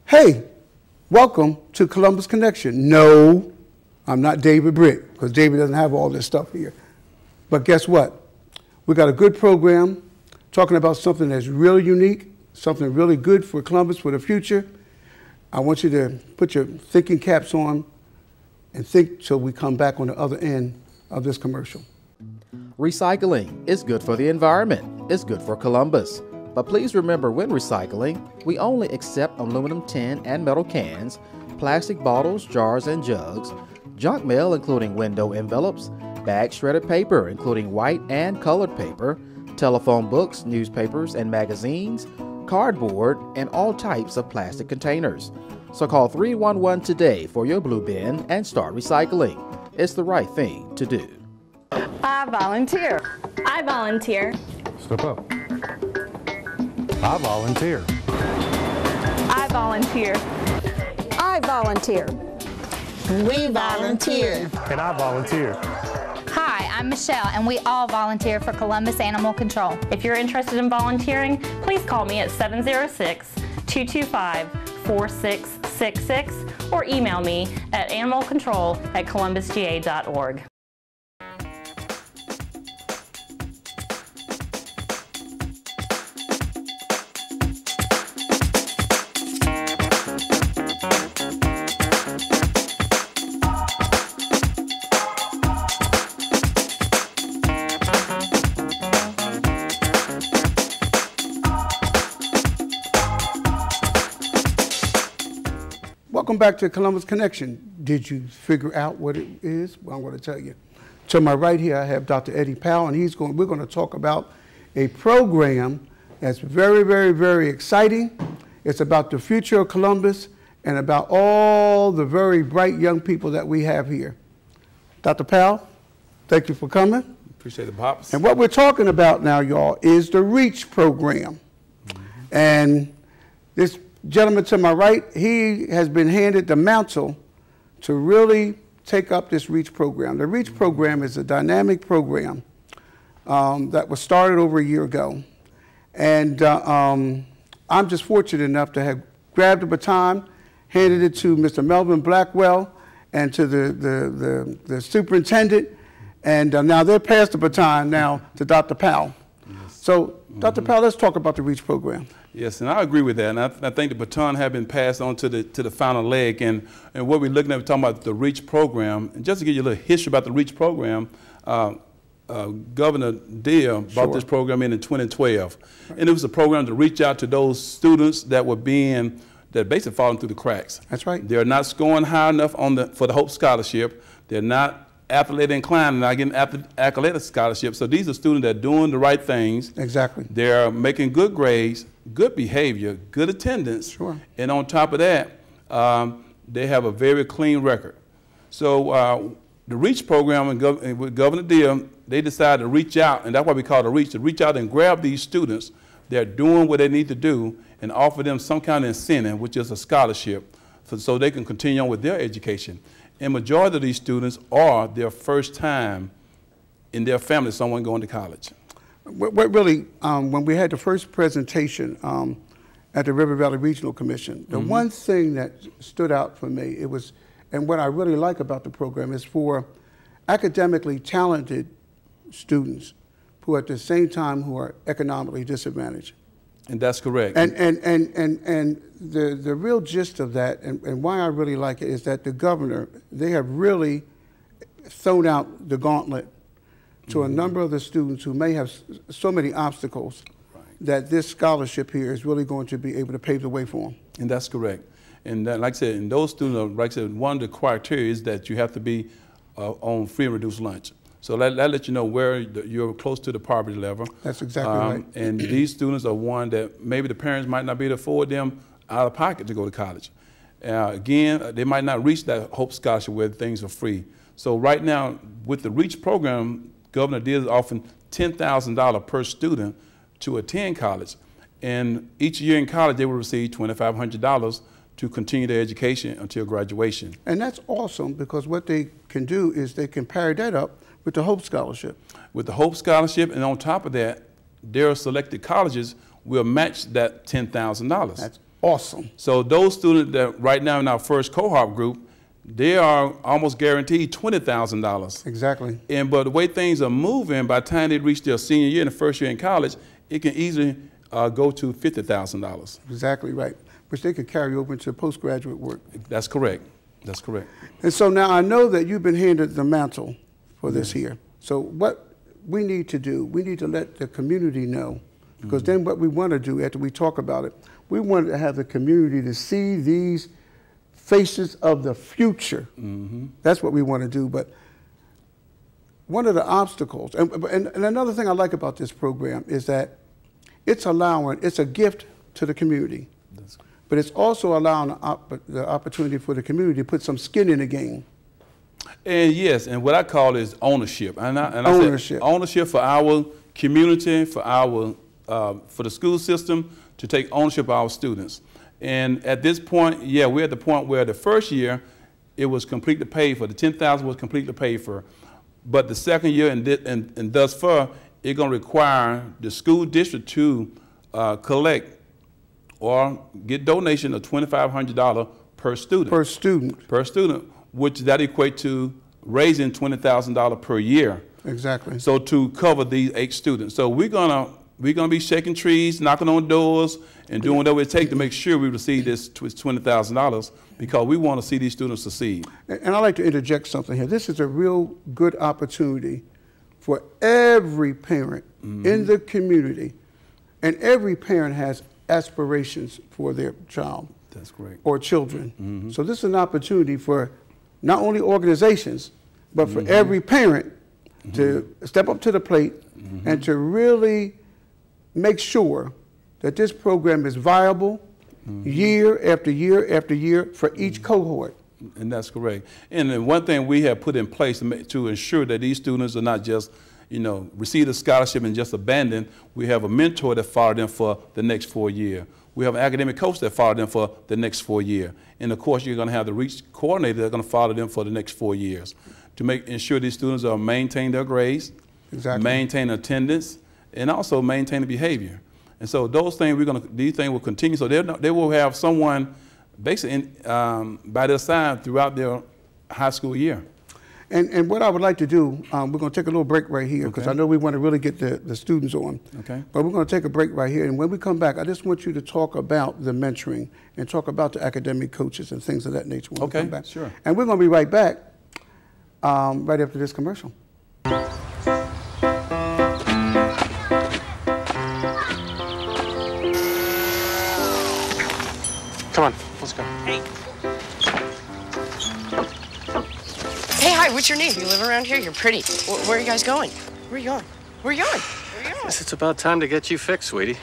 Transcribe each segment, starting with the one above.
Hey, welcome to Columbus Connection. No, I'm not David Britt, because David doesn't have all this stuff here. But guess what? We got a good program talking about something that's really unique, something really good for Columbus for the future. I want you to put your thinking caps on and think till we come back on the other end of this commercial. Recycling is good for the environment. It's good for Columbus. But please remember, when recycling, we only accept aluminum tin and metal cans, plastic bottles, jars, and jugs, junk mail including window envelopes, bag shredded paper including white and colored paper, telephone books, newspapers and magazines, cardboard, and all types of plastic containers. So call 311 today for your blue bin and start recycling. It's the right thing to do. I volunteer. I volunteer. Step up. I volunteer. I volunteer. I volunteer. We volunteer. And I volunteer. Hi, I'm Michelle, and we all volunteer for Columbus Animal Control. If you're interested in volunteering, please call me at 706-225-4666 or email me at animalcontrol@columbusga.org. Welcome back to Columbus Connection. Did you figure out what it is? Well, I'm going to tell you. To my right here, I have Dr. Eddie Powell, and we're going to talk about a program that's very, very, very exciting. It's about the future of Columbus and about all the very bright young people that we have here. Dr. Powell, thank you for coming. Appreciate it, Pops. And what we're talking about now, y'all, is the REACH program. And this gentleman to my right, he has been handed the mantle to really take up this REACH program. The REACH program is a dynamic program that was started over a year ago. And I'm just fortunate enough to have grabbed the baton, handed it to Mr. Melvin Blackwell and to the superintendent. And now they're passed the baton now to Dr. Powell. Yes. So, Dr. Powell, let's talk about the REACH program. Yes, and I agree with that. And I think the baton has been passed on to the final leg. And what we're looking at, we're talking about the REACH program. And just to give you a little history about the REACH program, Governor Deal brought this program in 2012. Right. And it was a program to reach out to those students that were basically falling through the cracks. That's right. They're not scoring high enough for the Hope Scholarship. They're not athletic inclined and not getting athletic scholarship. So these are students that are doing the right things. Exactly. They're making good grades, good behavior, good attendance. Sure. And on top of that, they have a very clean record. So the REACH program with Governor Deal, they decided to reach out, and that's why we call it a REACH, to reach out and grab these students that are doing what they need to do and offer them some kind of incentive, which is a scholarship, so they can continue on with their education. And majority of these students are their first time in their family, someone going to college. What really, when we had the first presentation at the River Valley Regional Commission, the one thing that stood out for me, and what I really like about the program is for academically talented students who at the same time who are economically disadvantaged. And that's correct. And the real gist of that, and why I really like it, is that the governor, they have really thrown out the gauntlet to a number of the students who may have so many obstacles that this scholarship here is really going to be able to pave the way for them. And that's correct. And like I said, and those students, like I said, one of the criteria is that you have to be on free and reduced lunch. So that lets you know where you're close to the poverty level. That's exactly right. And these students are one that maybe the parents might not be able to afford them out of pocket to go to college. Again, they might not reach that Hope Scholarship where things are free. So right now, with the REACH program, Governor Deal is offering $10,000 per student to attend college. And each year in college, they will receive $2,500 to continue their education until graduation. And that's awesome, because what they can do is they can pair that up with the Hope Scholarship. With the Hope Scholarship, and on top of that, their selected colleges will match that $10,000. That's awesome. So those students that right now in our first cohort group, they are almost guaranteed $20,000. Exactly. But the way things are moving, by the time they reach their senior year and the first year in college, it can easily go to $50,000. Exactly right, which they could carry over into postgraduate work. That's correct. That's correct. And so now I know that you've been handed the mantle for this here. So what we need to do, we need to let the community know, because then what we want to do after we talk about it, we want to have the community to see these faces of the future. That's what we want to do. But one of the obstacles, and another thing I like about this program is that it's a gift to the community, but it's also allowing the opportunity for the community to put some skin in the game. And yes, and what I call is ownership. Ownership. Ownership for our community, for the school system, to take ownership of our students. And at this point, yeah, we're at the point where the first year, it was completely paid for. The $10,000 was completely paid for. But the second year and thus far, it's going to require the school district to collect or get donation of $2,500 per student. Per student. Per student, which that equates to raising $20,000 per year. Exactly. So to cover these 8 students. So we're gonna be shaking trees, knocking on doors, and doing whatever it takes to make sure we receive this $20,000, because we want to see these students succeed. And I'd like to interject something here. This is a real good opportunity for every parent in the community, and every parent has aspirations for their child. That's great. Or children. So this is an opportunity for not only organizations, but for every parent to step up to the plate and to really make sure that this program is viable year after year after year for each cohort. And that's correct. And then one thing we have put in place to ensure that these students are not just, receive a scholarship and just abandoned, we have a mentor that follows them for the next 4 years. We have an academic coach that follows them for the next 4 years. And of course, you're going to have the REACH coordinator that's going to follow them for the next 4 years to ensure these students are maintain their grades, maintain attendance, and also maintain the behavior. And so those things these things will continue. So they will have someone basically by their side throughout their high school year. And what I would like to do, we're going to take a little break right here, because I know we want to really get the students on. Okay. But we're going to take a break right here. And when we come back, I just want you to talk about the mentoring and talk about the academic coaches and things of that nature when we come back. Sure. And we're going to be right back right after this commercial. Come on, let's go. Hey. Hey, hi, what's your name? You live around here? You're pretty. Where are you guys going? Where are you going? Where are you going? Where are you going? Guess it's about time to get you fixed, sweetie.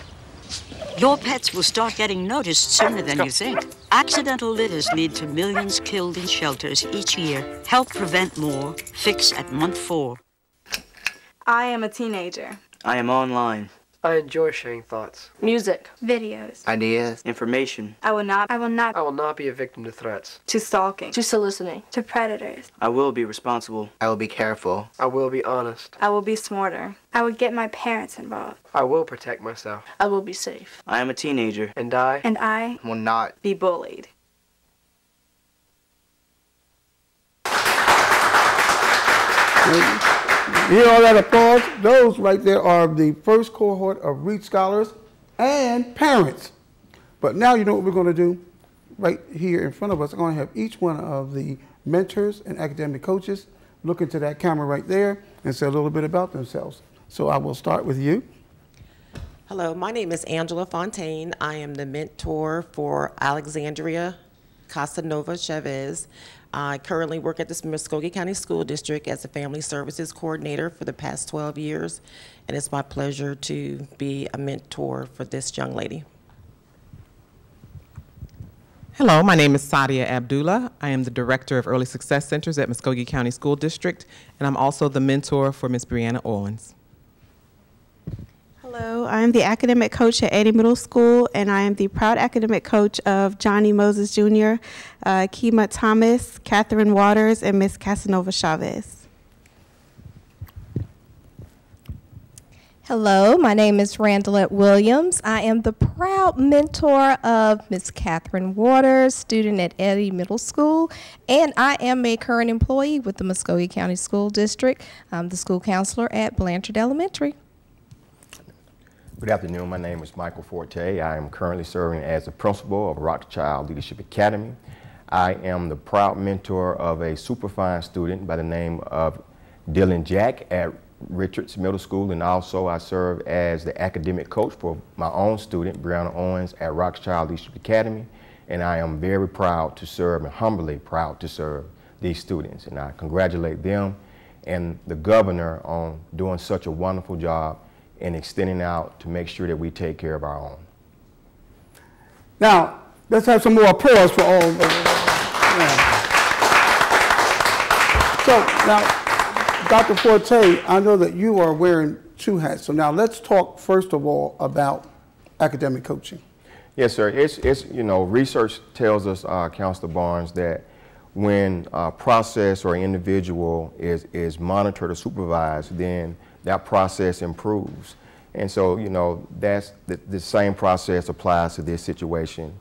Your pets will start getting noticed sooner than you think. Accidental litters lead to millions killed in shelters each year. Help prevent more. Fix at month 4. I am a teenager. I am online. I enjoy sharing thoughts. Music. Videos. Ideas. Information. I will not be a victim to threats. To stalking. To soliciting. To predators. I will be responsible. I will be careful. I will be honest. I will be smarter. I will get my parents involved. I will protect myself. I will be safe. I am a teenager. And I will not be bullied. You hear all that applause? Those right there are the first cohort of REACH scholars and parents. But now you know what we're going to do? Right here in front of us, I'm going to have each one of the mentors and academic coaches look into that camera right there and say a little bit about themselves. So I will start with you. Hello, my name is Angela Fontaine. I am the mentor for Alexandria Casanova Chavez. I currently work at the Muskogee County School District as a Family Services Coordinator for the past 12 years, and it's my pleasure to be a mentor for this young lady. Hello, my name is Sadia Abdullah. I am the Director of Early Success Centers at Muskogee County School District, and I'm also the mentor for Ms. Brianna Owens. Hello, I am the academic coach at Eddy Middle School, and I am the proud academic coach of Johnny Moses Jr., Kima Thomas, Catherine Waters, and Miss Casanova Chavez. Hello, my name is Randallette Williams. I am the proud mentor of Miss Catherine Waters, student at Eddy Middle School, and I am a current employee with the Muskogee County School District. I'm the school counselor at Blanchard Elementary. Good afternoon. My name is Michael Forte. I am currently serving as the principal of Rothschild Leadership Academy. I am the proud mentor of a superfine student by the name of Dylan Jack at Richards Middle School, and also I serve as the academic coach for my own student, Brianna Owens, at Rothschild Leadership Academy, and I am very proud to serve and humbly proud to serve these students, and I congratulate them and the governor on doing such a wonderful job and extending out to make sure that we take care of our own. Now, let's have some more applause for all of them. So now, Dr. Forte, I know that you are wearing two hats. So now let's talk first of all about academic coaching. Yes, sir. It's you know, research tells us, Counselor Barnes, that when a process or an individual is monitored or supervised, then that process improves. And so, you know, that's the same process applies to this situation.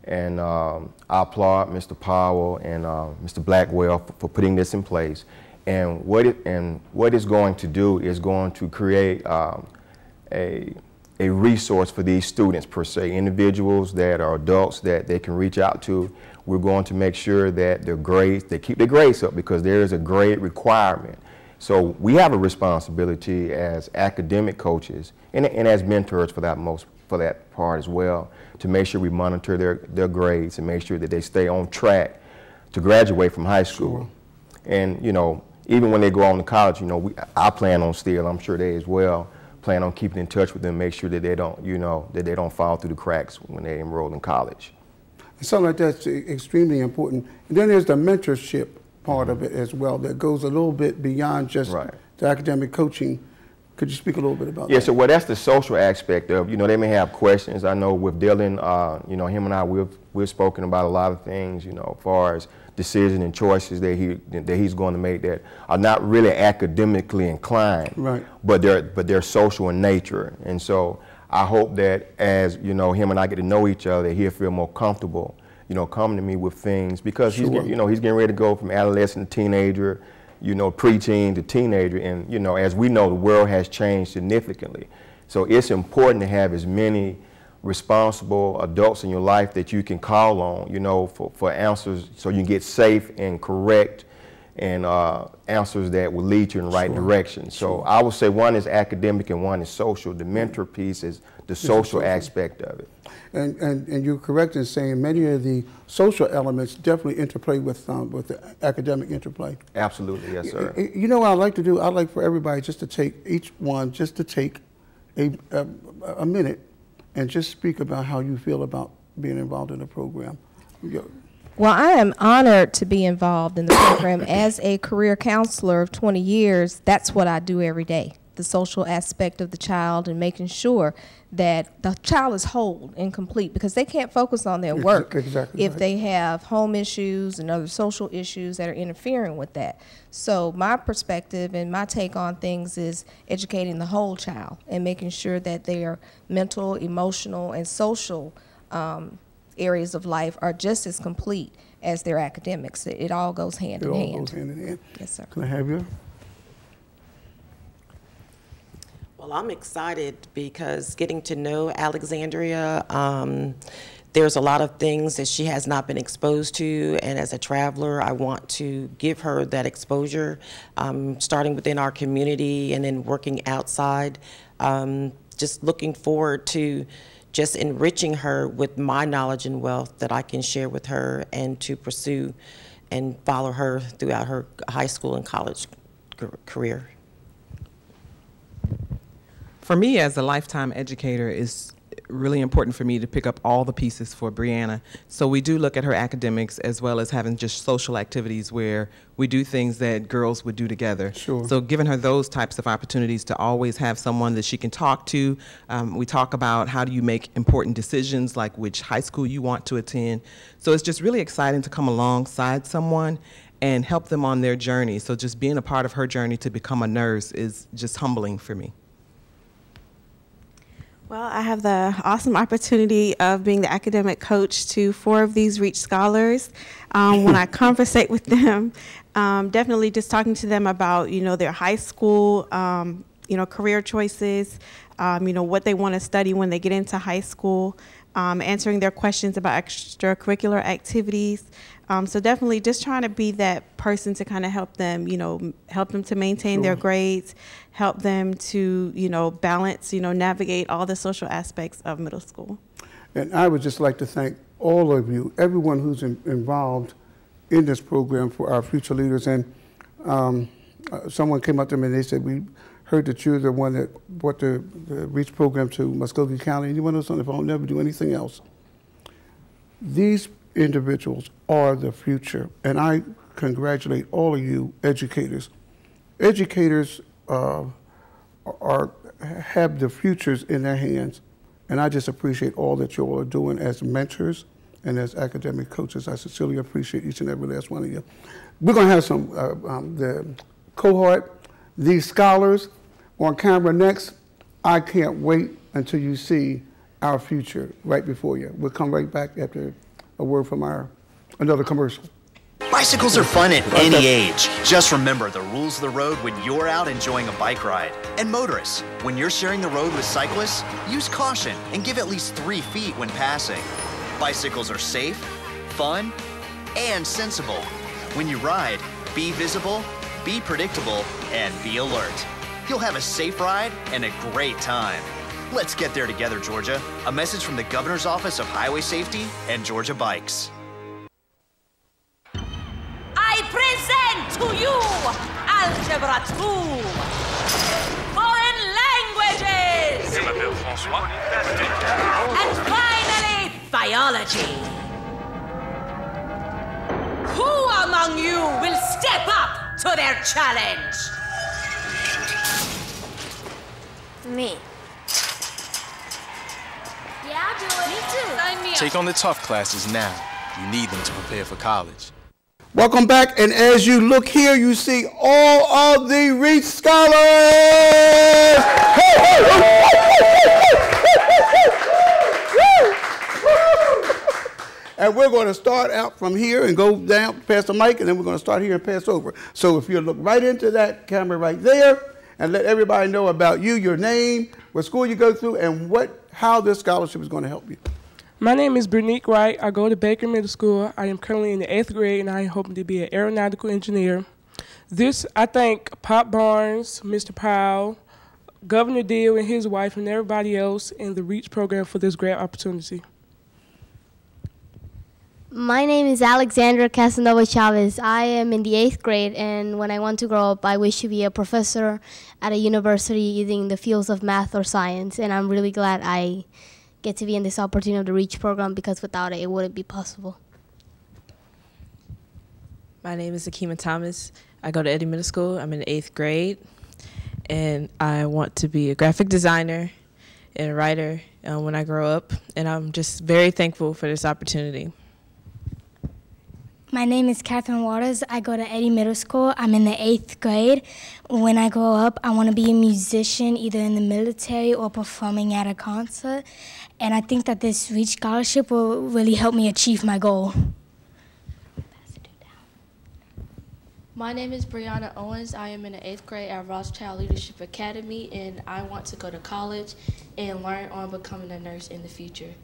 And I applaud Mr. Powell and Mr. Blackwell for putting this in place. And what it's going to do is going to create a resource for these students per se, individuals that are adults that they can reach out to. We're going to make sure that their grades, they keep their grades up, because there is a grade requirement. So we have a responsibility as academic coaches and as mentors for that part as well, to make sure we monitor their grades and make sure that they stay on track to graduate from high school. Sure. And you know, even when they go on to college, you know, I plan on still, I'm sure they as well, plan on keeping in touch with them, make sure that they don't, you know, that they don't fall through the cracks when they enroll in college. Something like that's extremely important. And then there's the mentorship part of it as well that goes a little bit beyond just the academic coaching. Could you speak a little bit about that? Yeah, so well, that's the social aspect of, you know, they may have questions. I know with Dylan, you know, him and I, we've spoken about a lot of things, you know, as far as decisions and choices that he's going to make that are not really academically inclined, right? But they're social in nature. And so I hope that as, you know, him and I get to know each other, he'll feel more comfortable, you know, coming to me with things, because he's, you know, he's getting ready to go from adolescent to teenager, you know, preteen to teenager, and you know, as we know, the world has changed significantly. So it's important to have as many responsible adults in your life that you can call on, you know, for answers, so you can get safe and correct and answers that will lead you in the right direction. So I would say one is academic and one is social. The mentor piece is the social aspect of it. And you're correct in saying many of the social elements definitely interplay with the academic interplay. Absolutely, yes, sir. You know what I like to do? I'd like for everybody just to take, each one, just to take a minute and just speak about how you feel about being involved in the program. Well, I am honored to be involved in the program. As a career counselor of 20 years, that's what I do every day, the social aspect of the child and making sure that the child is whole and complete, because they can't focus on their work if they have home issues and other social issues that are interfering with that. So my perspective and my take on things is educating the whole child and making sure that their mental, emotional, and social areas of life are just as complete as their academics. It all goes hand in hand. It all goes hand in hand. Yes, sir. Can I have you? Well, I'm excited because getting to know Alexandria, there's a lot of things that she has not been exposed to, and as a traveler, I want to give her that exposure, starting within our community and then working outside. Just looking forward to just enriching her with my knowledge and wealth that I can share with her, and to pursue and follow her throughout her high school and college career. For me, as a lifetime educator, it's really important for me to pick up all the pieces for Brianna. So we do look at her academics as well as having just social activities where we do things that girls would do together. Sure. So giving her those types of opportunities to always have someone that she can talk to. We talk about how do you make important decisions, like which high school you want to attend. So it's just really exciting to come alongside someone and help them on their journey. So just being a part of her journey to become a nurse is just humbling for me. Well, I have the awesome opportunity of being the academic coach to 4 of these REACH scholars. When I conversate with them, definitely just talking to them about, their high school, career choices, what they want to study when they get into high school, answering their questions about extracurricular activities. So definitely just trying to be that person to kind of help them, help them to maintain their grades, help them to, balance, navigate all the social aspects of middle school. And I would just like to thank all of you, everyone who's involved in this program for our future leaders. And someone came up to me and they said, we heard that you're the one that brought the REACH program to Muskogee County, and you want to know something, if I'll never do anything else. These individuals are the future, and I congratulate all of you educators. Educators have the futures in their hands, and I just appreciate all that you all are doing as mentors and as academic coaches. I sincerely appreciate each and every last one of you. We're going to have some the cohort, these scholars, on camera next. I can't wait until you see our future right before you. We'll come right back after a word from another commercial. Bicycles are fun at any age. Just remember the rules of the road when you're out enjoying a bike ride. And motorists, when you're sharing the road with cyclists, use caution and give at least 3 feet when passing. Bicycles are safe, fun, and sensible. When you ride, be visible, be predictable, and be alert. You'll have a safe ride and a great time. Let's get there together, Georgia. A message from the Governor's Office of Highway Safety and Georgia Bikes. I present to you Algebra 2, Foreign Languages, and finally, Biology. Who among you will step up to their challenge? Me. Yeah, I'll do it. Me too. Sign me up. Take on the tough classes now. You need them to prepare for college. Welcome back, and as you look here, you see all of the REACH scholars! And we're going to start out from here and go down past the mic, and then we're going to start here and pass over. So if you look right into that camera right there, and let everybody know about you, your name, what school you go through, and how this scholarship is going to help you. My name is Bernique Wright. I go to Baker Middle School. I am currently in the 8th grade, and I am hoping to be an aeronautical engineer. I thank Pop Barnes, Mr. Powell, Governor Deal and his wife, and everybody else in the REACH program for this great opportunity. My name is Alexandra Casanova Chavez. I am in the 8th grade, and when I want to grow up, I wish to be a professor at a university either in the fields of math or science, and I'm really glad I get to be in this opportunity of the REACH program, because without it, it wouldn't be possible. My name is Akima Thomas. I go to Eddy Middle School. I'm in the 8th grade, and I want to be a graphic designer and a writer when I grow up, and I'm just very thankful for this opportunity. My name is Catherine Waters. I go to Eddy Middle School. I'm in the 8th grade. When I grow up, I want to be a musician, either in the military or performing at a concert. And I think that this REACH scholarship will really help me achieve my goal. My name is Brianna Owens. I am in the 8th grade at Rothschild Leadership Academy, and I want to go to college and learn on becoming a nurse in the future.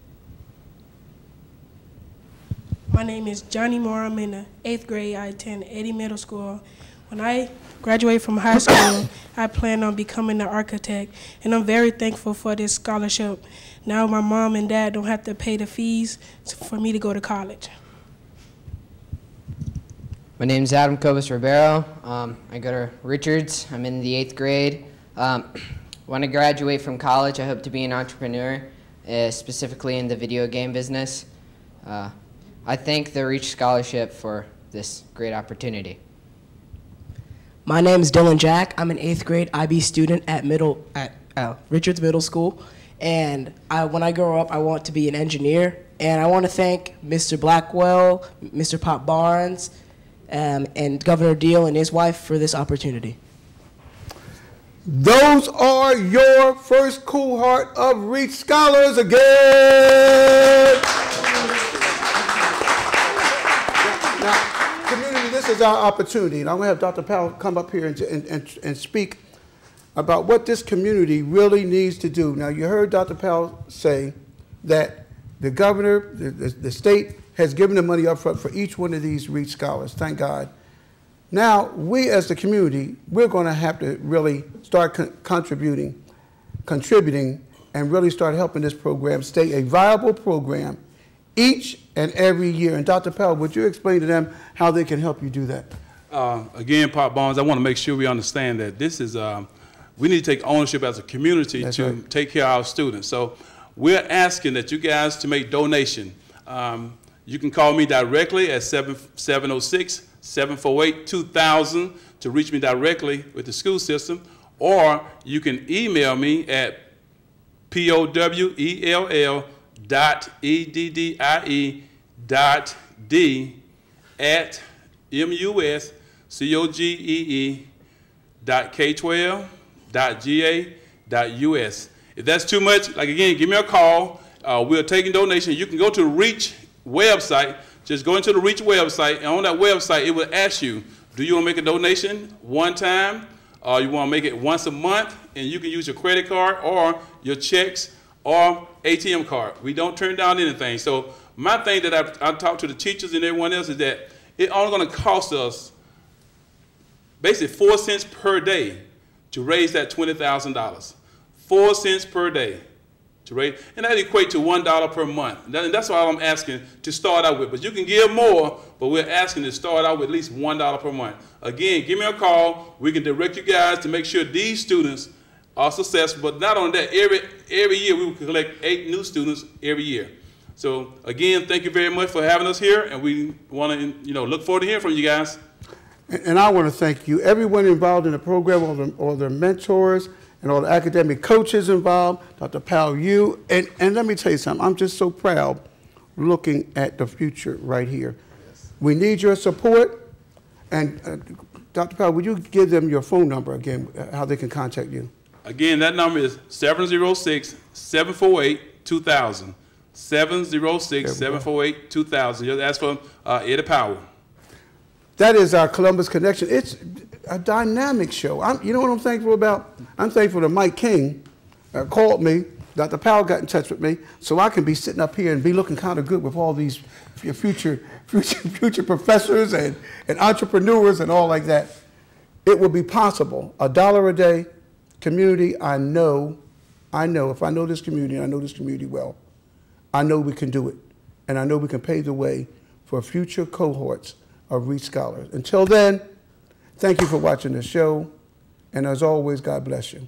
My name is Johnny Moore. I'm in the 8th grade. I attend Eddy Middle School. When I graduate from high school, I plan on becoming an architect, and I'm very thankful for this scholarship. Now my mom and dad don't have to pay the fees for me to go to college. My name is Adam Cobus Ribeiro. I go to Richards. I'm in the 8th grade. When I graduate from college, I hope to be an entrepreneur, specifically in the video game business. I thank the REACH Scholarship for this great opportunity. My name is Dylan Jack. I'm an 8th grade IB student at Richards Middle School. And when I grow up, I want to be an engineer. And I want to thank Mr. Blackwell, Mr. Pop Barnes, and Governor Deal and his wife for this opportunity. Those are your first cohort of Reach Scholars again. Now, community, this is our opportunity, and I'm going to have Dr. Powell come up here and speak about what this community really needs to do. Now, you heard Dr. Powell say that the governor, the state, has given the money up front for each one of these Reach Scholars. Thank God. Now, we as the community, we're going to have to really start contributing, and really start helping this program stay a viable program each and every year. And Dr. Powell, would you explain to them how they can help you do that? Again, Pop Barnes, I want to make sure we understand that this is, we need to take ownership as a community to take care of our students. So we're asking that you guys to make donation. You can call me directly at 706-748-2000 to reach me directly with the school system, or you can email me at powdell.eddie.muscogee.ga.us. If that's too much, like again, give me a call. We're taking donations. You can go to the Reach website. Just go into the Reach website, and on that website, it will ask you, do you want to make a donation one time, or you want to make it once a month, and you can use your credit card or your checks or ATM card. We don't turn down anything. So my thing that I talk to the teachers and everyone else is that it's only going to cost us basically 4 cents per day to raise that $20,000. 4 cents per day to raise, and that equates to $1 per month. And that's all I'm asking to start out with. But you can give more, but we're asking to start out with at least $1 per month. Again, give me a call. We can direct you guys to make sure these students are successful. But not only that, every year we will collect 8 new students every year. So again, thank you very much for having us here, and we want to look forward to hearing from you guys. And I want to thank you, everyone involved in the program, all the mentors, and all the academic coaches involved, Dr. Powell, you, and let me tell you something, I'm just so proud looking at the future right here. Yes. We need your support, and Dr. Powell, would you give them your phone number again, how they can contact you? Again, that number is 706-748-2000, 706-748-2000. Just ask for Eddie Powell. That is our Columbus Connection. It's a dynamic show. You know what I'm thankful about? I'm thankful that Mike King called me. Dr. Powell got in touch with me, so I can be sitting up here and be looking kind of good with all these future professors and entrepreneurs and all like that. It will be possible. $1 a day, community. I know. If I know this community, and I know this community well, I know we can do it, and I know we can pave the way for future cohorts of Reach Scholars. Until then, thank you for watching the show, and as always, God bless you.